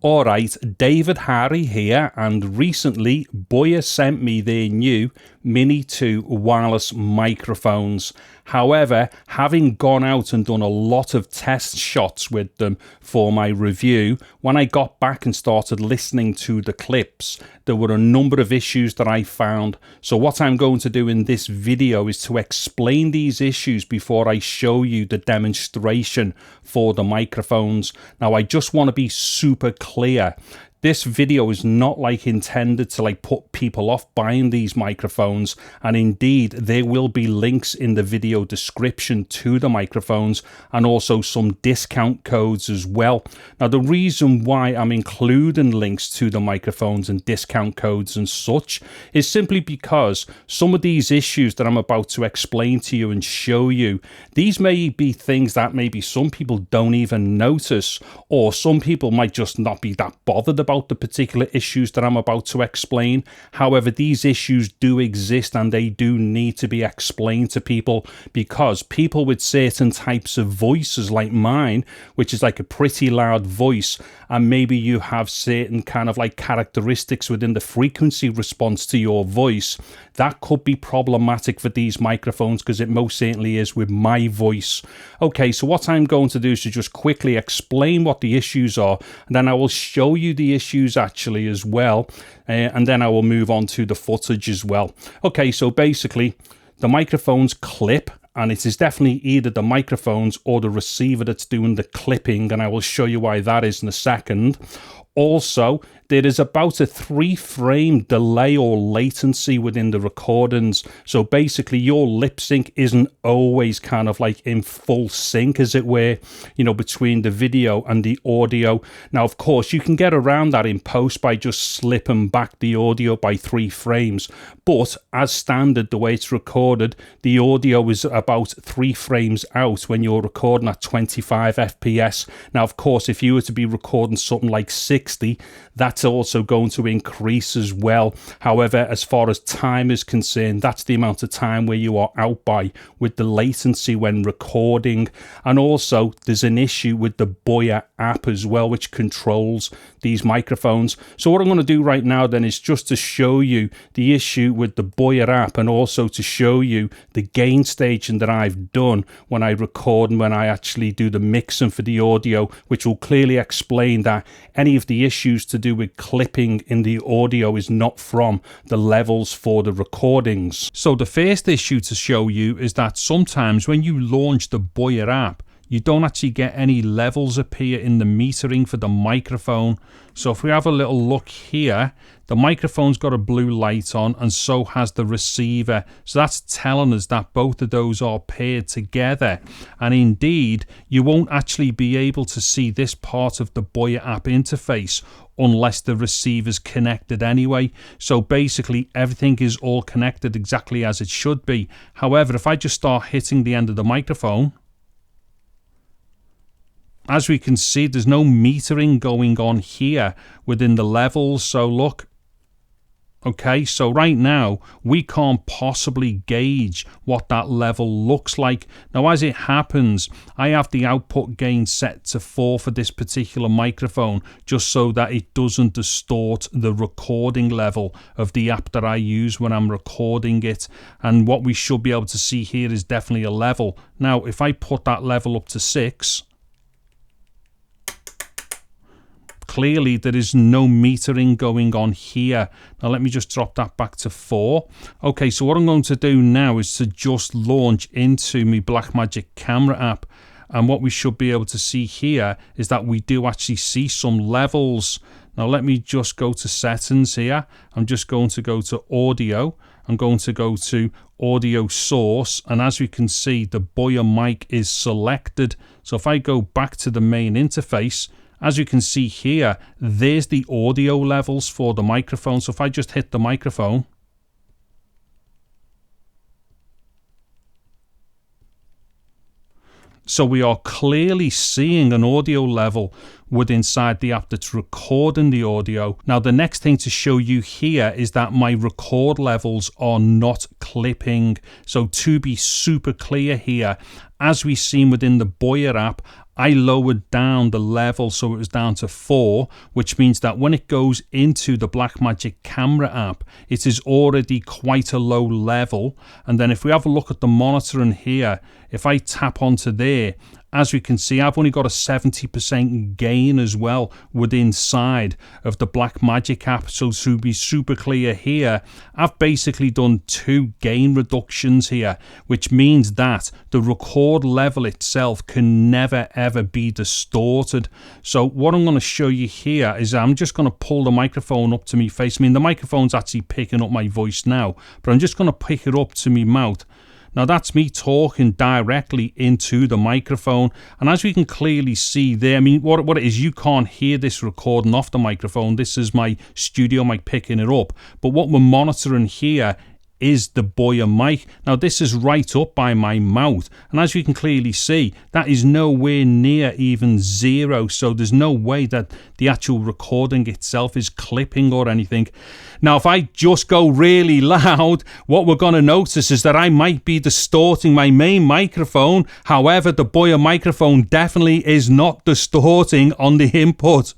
Alright, David Harry here, and recently Boya sent me their new Mini 2 wireless microphones. However, having gone out and done a lot of test shots with them for my review, when I got back and started listening to the clips, there were a number of issues that I found. So what I'm going to do in this video is to explain these issues before I show you the demonstration for the microphones. Now, I just want to be super clear. This video is not intended to put people off buying these microphones, and indeed there will be links in the video description to the microphones and also some discount codes as well. Now, the reason why I'm including links to the microphones and discount codes and such is simply because some of these issues that I'm about to explain to you and show you, these may be things that maybe some people don't even notice, or some people might just not be that bothered about the particular issues that I'm about to explain. However, these issues do exist and they do need to be explained to people, because people with certain types of voices like mine, which is a pretty loud voice, and maybe you have certain kind of characteristics within the frequency response to your voice, that could be problematic for these microphones, because it most certainly is with my voice. Okay, so what I'm going to do is to just quickly explain what the issues are, and then I will show you the issues actually as well, and then I will move on to the footage as well. Okay, so basically the microphones clip, and it is definitely either the microphones or the receiver that's doing the clipping, and I will show you why that is in a second. Also, there is about a 3-frame delay or latency within the recordings. So basically your lip sync isn't always kind of in full sync, as it were, between the video and the audio. Now, of course, you can get around that in post by just slipping back the audio by 3 frames. But as standard, the way it's recorded, the audio is about 3 frames out when you're recording at 25 FPS. Now, of course, if you were to be recording something like 60, that's also going to increase as well. However, as far as time is concerned, that's the amount of time where you are out by with the latency when recording. And also there's an issue with the Boya app as well, which controls these microphones. So what I'm going to do right now then is just to show you the issue with the Boya app, and also to show you the gain staging that I've done when I record and when I actually do the mixing for the audio, which will clearly explain that any of the issues to do with clipping in the audio is not from the levels for the recordings. So the first issue to show you is that sometimes when you launch the Boya app, you don't actually get any levels appear in the metering for the microphone. So if we have a little look here, the microphone's got a blue light on, and so has the receiver. So that's telling us that both of those are paired together. And indeed, you won't actually be able to see this part of the Boya app interface unless the receiver's connected anyway. So basically everything is all connected exactly as it should be. However, if I just start hitting the end of the microphone, as we can see, there's no metering going on here within the levels. So look, okay, so right now we can't possibly gauge what that level looks like. Now, as it happens, I have the output gain set to 4 for this particular microphone, just so that it doesn't distort the recording level of the app that I use when I'm recording it. And what we should be able to see here is definitely a level. Now, if I put that level up to 6, clearly there is no metering going on here. Now let me just drop that back to 4. Okay, so what I'm going to do now is to just launch into my Blackmagic camera app, and what we should be able to see here is that we do actually see some levels. Now let me just go to settings here. I'm just going to go to audio. I'm going to go to audio source, and as we can see, the Boya mic is selected. So if I go back to the main interface, as you can see here, there's the audio levels for the microphone. So if I just hit the microphone, so we are clearly seeing an audio level within inside the app that's recording the audio. Now, the next thing to show you here is that my record levels are not clipping. So to be super clear here, as we've seen within the Boya app, I lowered down the level so it was down to 4, which means that when it goes into the Blackmagic camera app, it is already quite a low level. And then if we have a look at the monitoring here, if I tap onto there, as we can see, I've only got a 70% gain as well within inside of the Blackmagic app. So to be super clear here, I've basically done 2 gain reductions here, which means that the record level itself can never ever be distorted. So what I'm going to show you here is I'm just going to pull the microphone up to me face. I mean, the microphone's actually picking up my voice now, but I'm just going to pick it up to me mouth. Now that's me talking directly into the microphone, and as we can clearly see there, I mean what it is, you can't hear this recording off the microphone. This is my studio mic picking it up, but what we're monitoring here is the Boya mic. Now this is right up by my mouth, and as you can clearly see, that is nowhere near even 0, so there's no way that the actual recording itself is clipping or anything. Now if I just go really loud, what we're going to notice is that I might be distorting my main microphone. However, the Boya microphone definitely is not distorting on the input.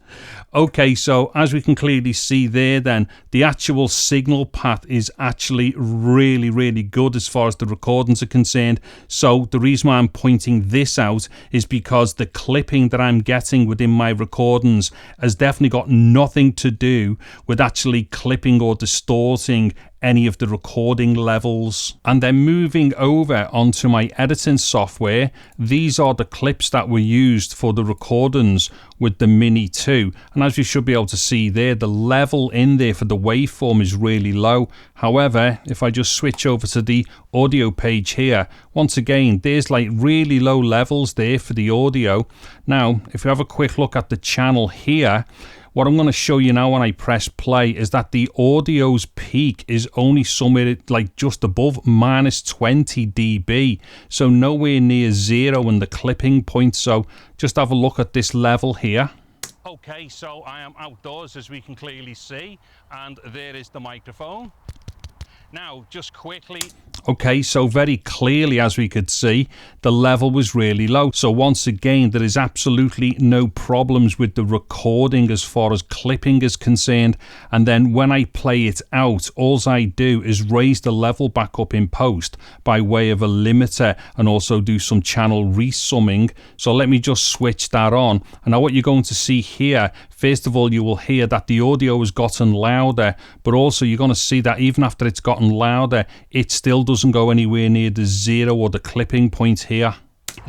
Okay, so as we can clearly see there then, the actual signal path is actually really good as far as the recordings are concerned. So the reason why I'm pointing this out is because the clipping that I'm getting within my recordings has definitely got nothing to do with actually clipping or distorting any of the recording levels. And then moving over onto my editing software, these are the clips that were used for the recordings with the Mini 2, and as you should be able to see there, the level in there for the waveform is really low. However, if I just switch over to the audio page here, once again there's like really low levels there for the audio. Now if we have a quick look at the channel here, what I'm going to show you now when I press play is that the audio's peak is only somewhere like just above minus 20 dB. So nowhere near 0 in the clipping point. So just have a look at this level here. Okay, so I am outdoors as we can clearly see, and there is the microphone. Now, just quickly. Okay, so very clearly, as we could see, the level was really low. So once again, there is absolutely no problems with the recording as far as clipping is concerned. And then when I play it out, all I do is raise the level back up in post by way of a limiter and also do some channel resumming. So let me just switch that on. And now what you're going to see here, first of all, you will hear that the audio has gotten louder, but also you're going to see that even after it's gotten louder, it still doesn't go anywhere near the 0 or the clipping point here.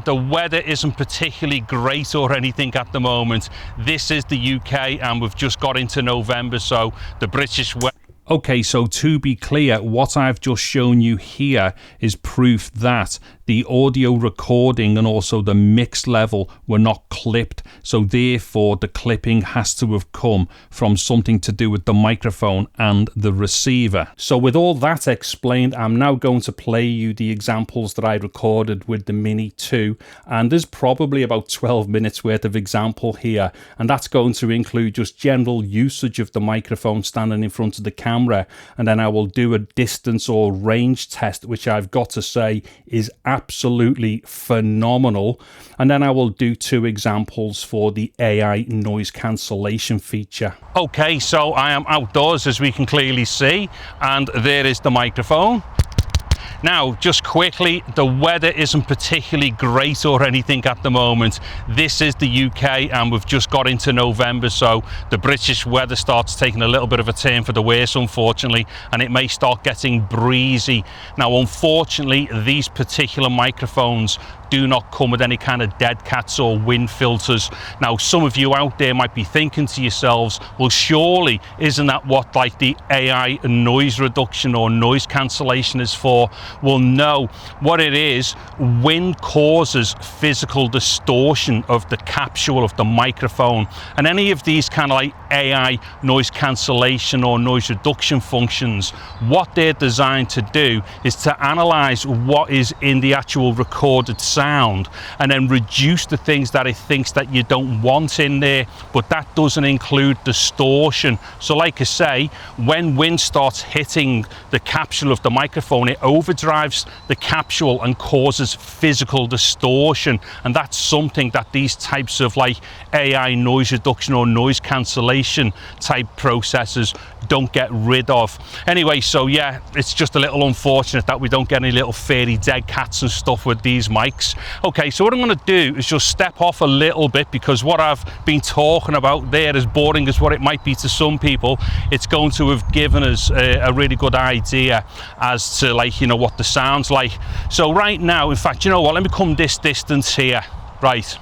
The weather isn't particularly great or anything at the moment. This is the UK and we've just got into November, so the British weather. Okay, so to be clear, what I've just shown you here is proof that the audio recording and also the mix level were not clipped. So therefore, the clipping has to have come from something to do with the microphone and the receiver. So with all that explained, I'm now going to play you the examples that I recorded with the Mini 2. And there's probably about 12 minutes worth of example here. And that's going to include just general usage of the microphone standing in front of the camera. And then I will do a distance or range test, which I've got to say is absolutely phenomenal. And then I will do 2 examples for the AI noise cancellation feature. Okay, so I am outdoors as we can clearly see, and there is the microphone. Now, just quickly, the weather isn't particularly great or anything at the moment. This is the UK and we've just got into November, so the British weather starts taking a little bit of a turn for the worse, unfortunately, and it may start getting breezy. Now, unfortunately, these particular microphones do not come with any kind of dead cats or wind filters. Now, some of you out there might be thinking to yourselves, well, surely isn't that what like the AI noise reduction or noise cancellation is for? Well, no. What it is, wind causes physical distortion of the capsule of the microphone, and any of these kind of like AI noise cancellation or noise reduction functions, what they're designed to do is to analyze what is in the actual recorded sound and then reduce the things that it thinks that you don't want in there, but that doesn't include distortion. So like I say, when wind starts hitting the capsule of the microphone, it overdrives the capsule and causes physical distortion, and that's something that these types of like AI noise reduction or noise cancellation type processors don't get rid of. Anyway, so yeah, it's just a little unfortunate that we don't get any little fairy dead cats and stuff with these mics. Okay, so what I'm going to do is just step off a little bit, because what I've been talking about there, as boring as what it might be to some people, it's going to have given us a really good idea as to, like, you know, what the sound's like. So right now, in fact, you know what, let me come this distance here. Right,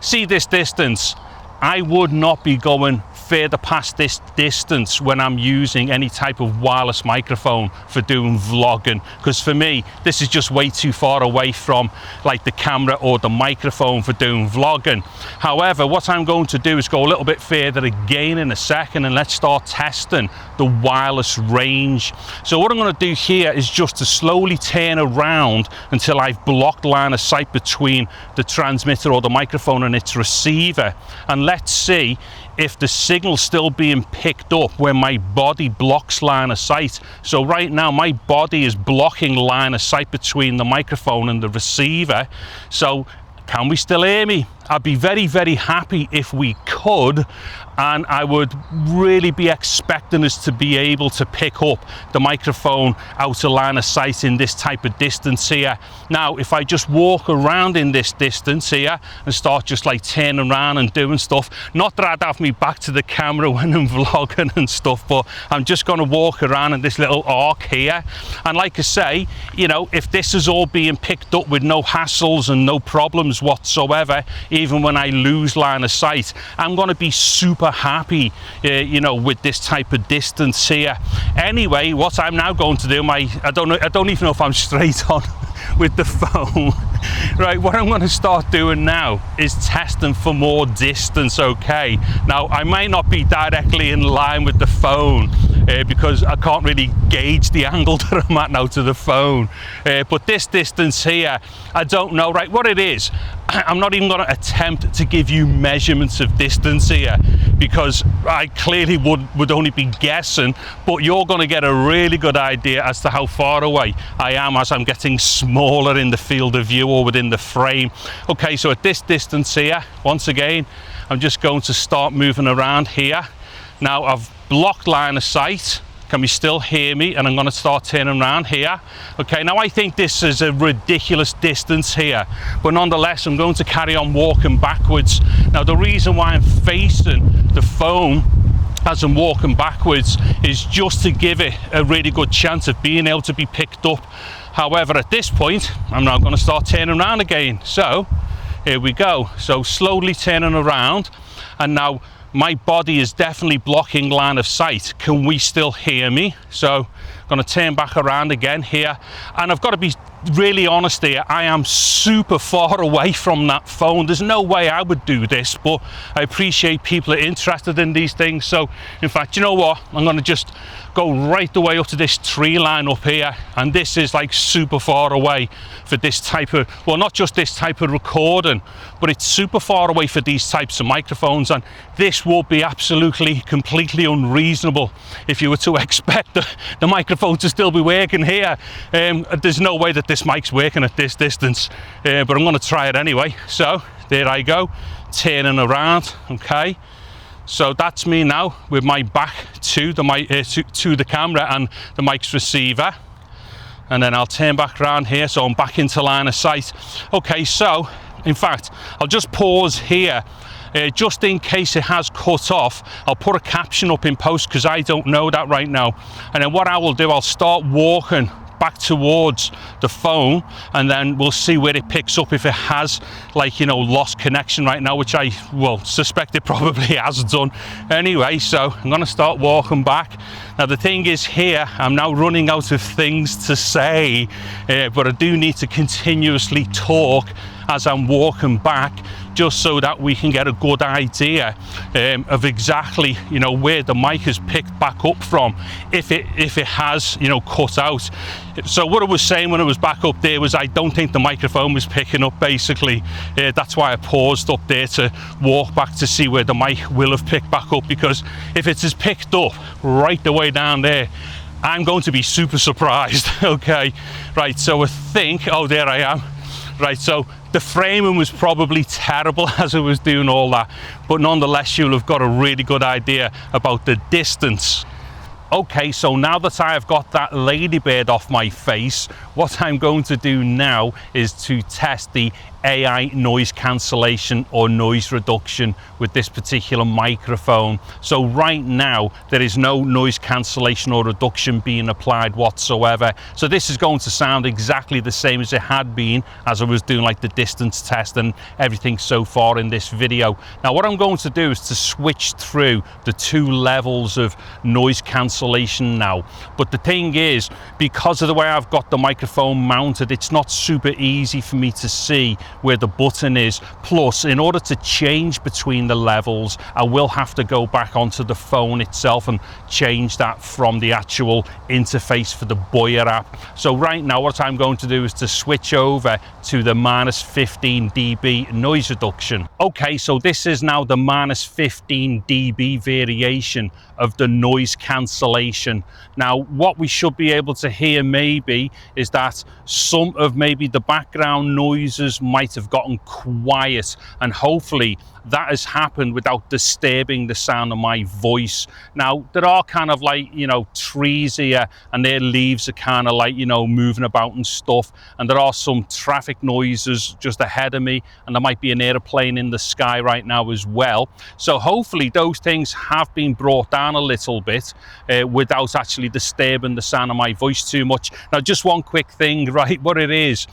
see this distance? I would not be going further past this distance when I'm using any type of wireless microphone for doing vlogging, because for me this is just way too far away from like the camera or the microphone for doing vlogging. However, what I'm going to do is go a little bit further again in a second, and let's start testing the wireless range. So what I'm going to do here is just to slowly turn around until I've blocked line of sight between the transmitter or the microphone and its receiver, and let's see if the signal's still being picked up when my body blocks line of sight. So right now my body is blocking line of sight between the microphone and the receiver. So can we still hear me? I'd be very, very happy if we could, and I would really be expecting us to be able to pick up the microphone out of line of sight in this type of distance here. Now, if I just walk around in this distance here and start just like turning around and doing stuff, not that I'd have me back to the camera when I'm vlogging and stuff, but I'm just going to walk around in this little arc here. And like I say, you know, if this is all being picked up with no hassles and no problems whatsoever, even when I lose line of sight, I'm going to be super happy, you know, with this type of distance here. Anyway, what I'm now going to do, I don't even know if I'm straight on with the phone. Right, what I'm going to start doing now is testing for more distance. Okay, now I might not be directly in line with the phone because I can't really gauge the angle that I'm at now to the phone, but this distance here, I don't know. Right, what it is, I'm not even going to attempt to give you measurements of distance here, because I clearly would only be guessing, but you're going to get a really good idea as to how far away I am as I'm getting smaller in the field of view or within the frame. Okay, so at this distance here, once again, I'm just going to start moving around here. Now I've blocked line of sight. Can we still hear me? And I'm going to start turning around here. Okay, now I think this is a ridiculous distance here, but nonetheless I'm going to carry on walking backwards. Now the reason why I'm facing the phone as I'm walking backwards is just to give it a really good chance of being able to be picked up. However, at this point I'm now going to start turning around again. So here we go. So slowly turning around, and now my body is definitely blocking line of sight. Can we still hear me? So I'm going to turn back around again here, and I've got to be really honest here, I am super far away from that phone. There's no way I would do this, but I appreciate people are interested in these things. So in fact, you know what, I'm going to just go right the way up to this tree line up here, and this is like super far away for this type of, well, not just this type of recording, but it's super far away for these types of microphones, and this will be absolutely completely unreasonable if you were to expect the microphone to still be working here. There's no way that this mic's working at this distance, but I'm going to try it anyway. So there I go, turning around. Okay, so that's me now with my back to the mic, to the camera and the mic's receiver, and then I'll turn back around here so I'm back into line of sight. Okay, so in fact I'll just pause here just in case it has cut off. I'll put a caption up in post because I don't know that right now, and then what I will do, I'll start walking back towards the phone, and then we'll see where it picks up, if it has, like, you know, lost connection right now, which I will suspect it probably has done anyway. So I'm going to start walking back. Now the thing is here, I'm now running out of things to say, but I do need to continuously talk as I'm walking back, just so that we can get a good idea of exactly, you know, where the mic has picked back up from, if it has, you know, cut out. So what I was saying when it was back up there was I don't think the microphone was picking up, basically. That's why I paused up there to walk back to see where the mic will have picked back up, because if it has picked up right the way down there, I'm going to be super surprised. Okay, right, so I think, oh, there I am. Right, so the framing was probably terrible as I was doing all that, but nonetheless you'll have got a really good idea about the distance. Okay, so now that I have got that ladybird off my face, what I'm going to do now is to test the AI noise cancellation or noise reduction with this particular microphone. So right now there is no noise cancellation or reduction being applied whatsoever. So this is going to sound exactly the same as it had been as I was doing like the distance test and everything so far in this video. Now what I'm going to do is to switch through the 2 levels of noise cancellation now. But the thing is, because of the way I've got the microphone mounted, it's not super easy for me to see where the button is. Plus, in order to change between the levels, I will have to go back onto the phone itself and change that from the actual interface for the Boya app. So right now what I'm going to do is to switch over to the -15 dB noise reduction. Okay, so this is now the -15 dB variation of the noise cancellation. Now what we should be able to hear maybe is that some of maybe the background noises might have gotten quiet, and hopefully that has happened without disturbing the sound of my voice. Now there are kind of like, you know, trees here and their leaves are kind of like, you know, moving about and stuff, and there are some traffic noises just ahead of me, and there might be an airplane in the sky right now as well. So hopefully those things have been brought down a little bit without actually disturbing the sound of my voice too much. Now just one quick thing, right, what it is,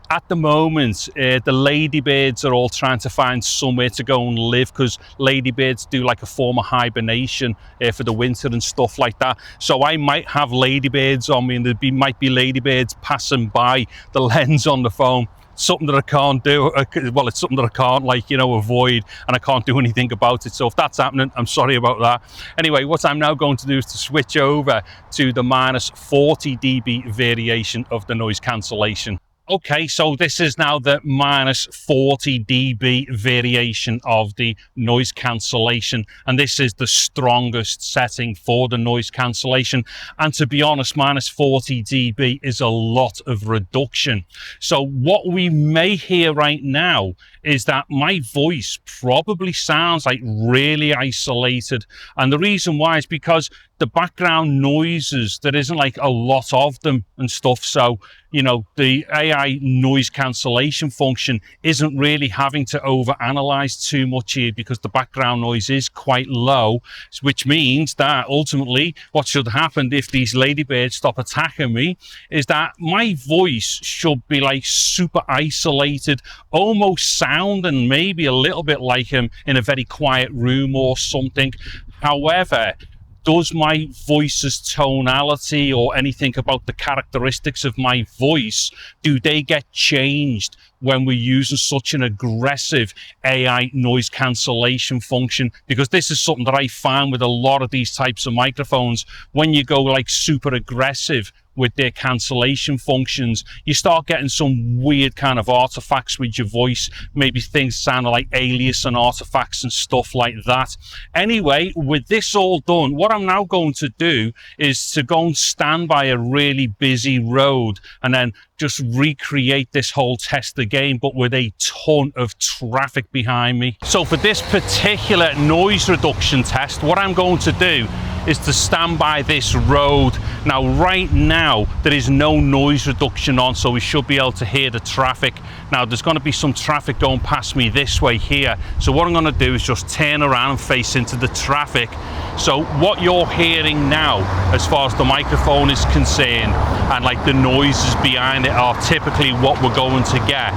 at the moment the ladybirds are all trying to find somewhere to go and live, because ladybirds do like a form of hibernation for the winter and stuff like that. So I might have ladybirds on me, and there might be ladybirds passing by the lens on the phone. Something that I can't do, well, it's something that I can't, like, you know, avoid, and I can't do anything about it. So if that's happening, I'm sorry about that. Anyway, what I'm now going to do is to switch over to the -40 dB variation of the noise cancellation. Okay, so this is now the -40 dB variation of the noise cancellation, and this is the strongest setting for the noise cancellation. And to be honest, -40 dB is a lot of reduction. So what we may hear right now is that my voice probably sounds like really isolated, and the reason why is because the background noises, there isn't like a lot of them and stuff. So, you know, the AI noise cancellation function isn't really having to overanalyze too much here, because the background noise is quite low, which means that ultimately what should happen if these ladybirds stop attacking me is that my voice should be like super isolated, almost sounding maybe a little bit like him in a very quiet room or something. However, does my voice's tonality or anything about the characteristics of my voice, do they get changed when we're using such an aggressive AI noise cancellation function? Because this is something that I find with a lot of these types of microphones. When you go like super aggressive with their cancellation functions, you start getting some weird kind of artifacts with your voice, maybe things sounding like alias and artifacts and stuff like that. Anyway, with this all done, what I'm now going to do is to go and stand by a really busy road and then just recreate this whole test again, but with a ton of traffic behind me. So for this particular noise reduction test, what I'm going to do is to stand by this road. Now right now there is no noise reduction on, so we should be able to hear the traffic. Now there's going to be some traffic going past me this way here, so what I'm going to do is just turn around and face into the traffic. So what you're hearing now as far as the microphone is concerned, and like the noises behind then are typically what we're going to get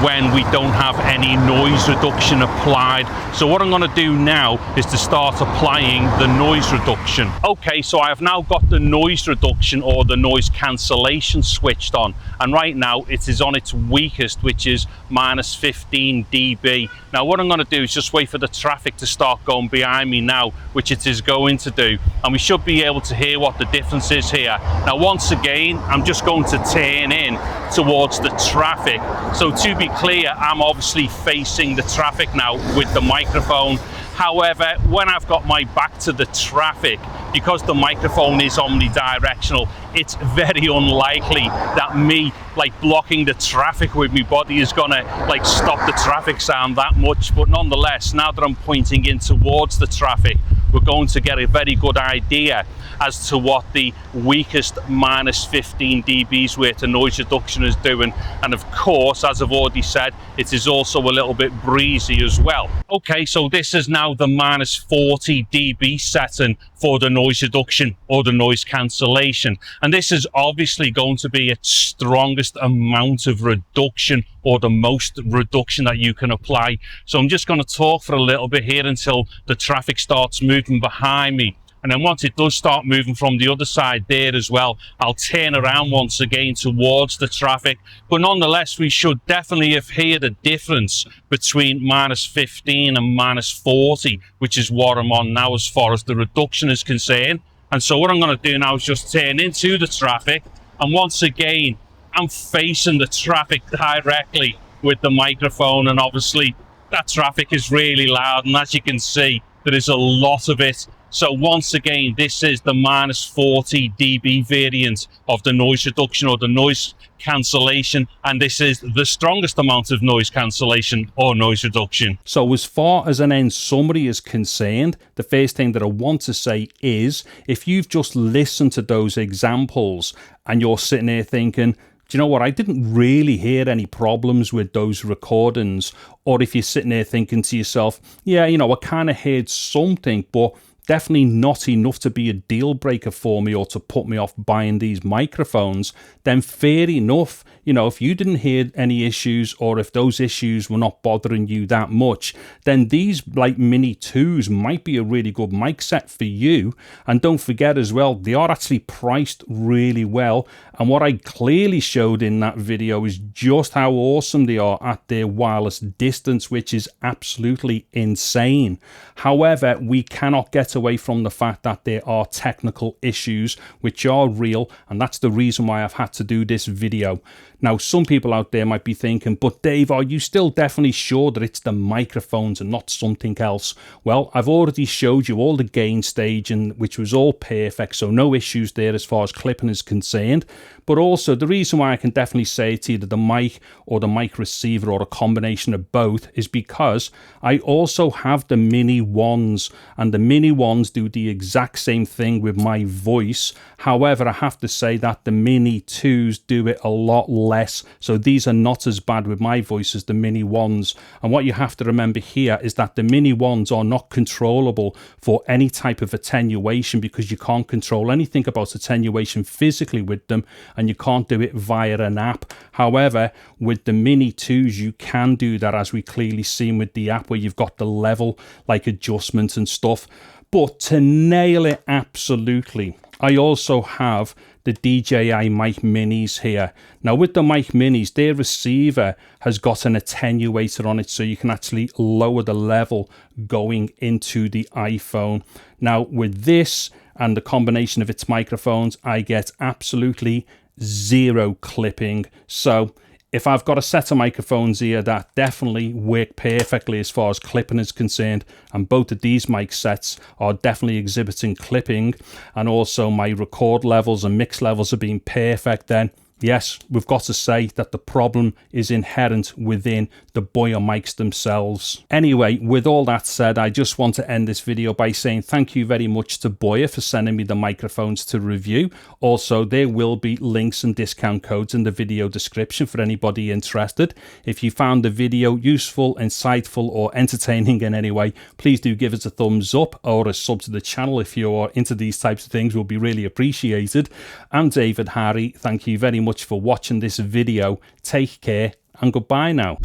when we don't have any noise reduction applied. So what I'm going to do now is to start applying the noise reduction. Okay, so I have now got the noise reduction or the noise cancellation switched on, and right now it is on its weakest, which is minus 15 dB. Now what I'm going to do is just wait for the traffic to start going behind me now, which it is going to do, and we should be able to hear what the difference is here. Now once again, I'm just going to turn in towards the traffic. So to be clear, I'm obviously facing the traffic now with the microphone. However, when I've got my back to the traffic, because the microphone is omnidirectional, it's very unlikely that me like blocking the traffic with my body is gonna like stop the traffic sound that much. But nonetheless, now that I'm pointing in towards the traffic, we're going to get a very good idea as to what the weakest minus 15 dBs worth of noise reduction is doing. And of course, as I've already said, it is also a little bit breezy as well. Okay, so this is now the minus 40 dB setting for the noise reduction or the noise cancellation. And this is obviously going to be its strongest amount of reduction, or the most reduction that you can apply. So I'm just going to talk for a little bit here until the traffic starts moving behind me. And then once it does start moving from the other side there as well, I'll turn around once again towards the traffic. But nonetheless, we should definitely have heard a difference between minus 15 and minus 40, which is what I'm on now as far as the reduction is concerned. And so what I'm going to do now is just turn into the traffic. And once again, I'm facing the traffic directly with the microphone. And obviously that traffic is really loud. And as you can see, there is a lot of it. So once again, this is the minus 40 dB variant of the noise reduction or the noise cancellation, and this is the strongest amount of noise cancellation or noise reduction. So as far as an end summary is concerned, the first thing that I want to say is, if you've just listened to those examples and you're sitting there thinking, do you know what, I didn't really hear any problems with those recordings, or if you're sitting there thinking to yourself, yeah, you know, I kind of heard something, but definitely not enough to be a deal breaker for me or to put me off buying these microphones, then fair enough. You know, if you didn't hear any issues, or if those issues were not bothering you that much, then these like Mini 2s might be a really good mic set for you. And don't forget as well, they are actually priced really well. And what I clearly showed in that video is just how awesome they are at their wireless distance, which is absolutely insane. However, we cannot get away from the fact that there are technical issues which are real, and that's the reason why I've had to do this video. Now, some people out there might be thinking, but Dave, are you still definitely sure that it's the microphones and not something else? Well, I've already showed you all the gain staging, which was all perfect, so no issues there as far as clipping is concerned. But also, the reason why I can definitely say it's either the mic or the mic receiver or a combination of both is because I also have the Mini 1s, and the Mini 1s do the exact same thing with my voice. However, I have to say that the Mini 2s do it a lot less, so these are not as bad with my voice as the Mini 1s. And what you have to remember here is that the Mini 1s are not controllable for any type of attenuation, because you can't control anything about attenuation physically with them, and you can't do it via an app. However, with the Mini 2s, you can do that, as we clearly seen with the app, where you've got the level like adjustments and stuff. But to nail it absolutely, I also have the DJI Mic Minis here. Now with the Mic Minis, their receiver has got an attenuator on it, so you can actually lower the level going into the iPhone. Now with this and the combination of its microphones, I get absolutely zero clipping. So if I've got a set of microphones here that definitely work perfectly as far as clipping is concerned, and both of these mic sets are definitely exhibiting clipping, and also my record levels and mix levels have been perfect, then yes, we've got to say that the problem is inherent within the Boya mics themselves. Anyway, with all that said, I just want to end this video by saying thank you very much to Boya for sending me the microphones to review. Also, there will be links and discount codes in the video description for anybody interested. If you found the video useful, insightful, or entertaining in any way, please do give us a thumbs up, or a sub to the channel if you are into these types of things, will be really appreciated. I'm David Harry. Thank you very much much for watching this video. Take care and goodbye now.